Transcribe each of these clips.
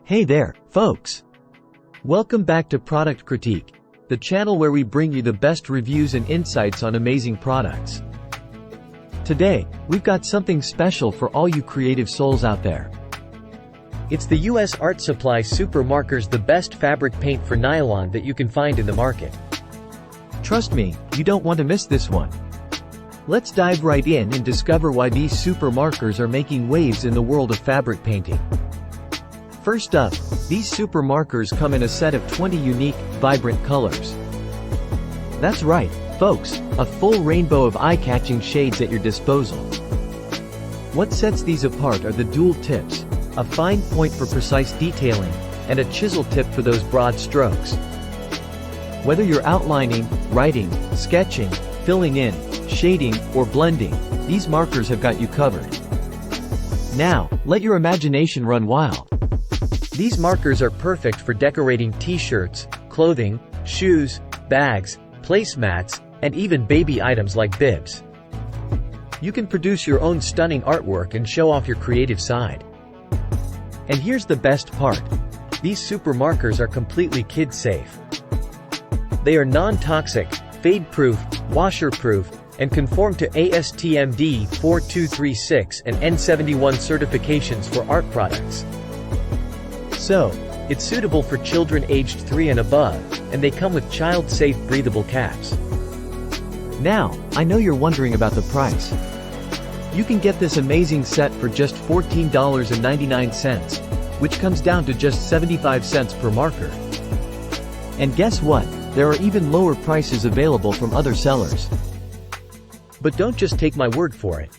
Hey there, folks! Welcome back to Product Critique, the channel where we bring you the best reviews and insights on amazing products. Today, we've got something special for all you creative souls out there. It's the US Art Supply Super Markers, the best fabric paint for nylon that you can find in the market. Trust me, you don't want to miss this one. Let's dive right in and discover why these super markers are making waves in the world of fabric painting. First up, these super markers come in a set of 20 unique, vibrant colors. That's right, folks, a full rainbow of eye-catching shades at your disposal. What sets these apart are the dual tips, a fine point for precise detailing, and a chisel tip for those broad strokes. Whether you're outlining, writing, sketching, filling in, shading, or blending, these markers have got you covered. Now, let your imagination run wild. These markers are perfect for decorating t-shirts, clothing, shoes, bags, placemats, and even baby items like bibs. You can produce your own stunning artwork and show off your creative side. And here's the best part. These super markers are completely kid-safe. They are non-toxic, fade-proof, washer-proof, and conform to ASTM D4236 and N71 certifications for art products. So, it's suitable for children aged 3 and above, and they come with child-safe breathable caps. Now, I know you're wondering about the price. You can get this amazing set for just $14.99, which comes down to just 75 cents per marker. And guess what? There are even lower prices available from other sellers. But don't just take my word for it.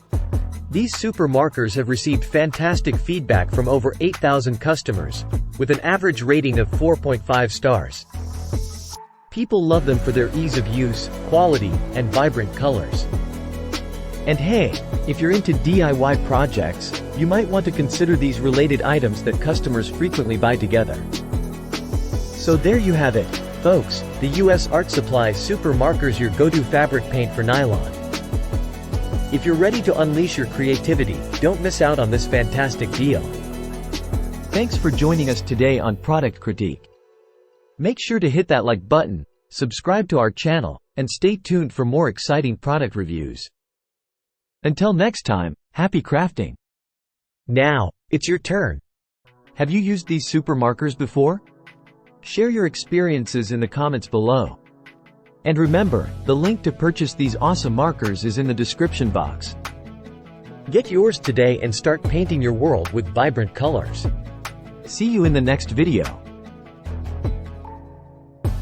These super markers have received fantastic feedback from over 8,000 customers, with an average rating of 4.5 stars. People love them for their ease of use, quality, and vibrant colors. And hey, if you're into DIY projects, you might want to consider these related items that customers frequently buy together. So there you have it, folks, the US Art Supply Super Markers, your go-to fabric paint for nylon. If you're ready to unleash your creativity, don't miss out on this fantastic deal. Thanks for joining us today on Product Critique. Make sure to hit that like button, subscribe to our channel, and stay tuned for more exciting product reviews. Until next time, happy crafting! Now, it's your turn. Have you used these super markers before? Share your experiences in the comments below. And remember, the link to purchase these awesome markers is in the description box. Get yours today and start painting your world with vibrant colors. See you in the next video.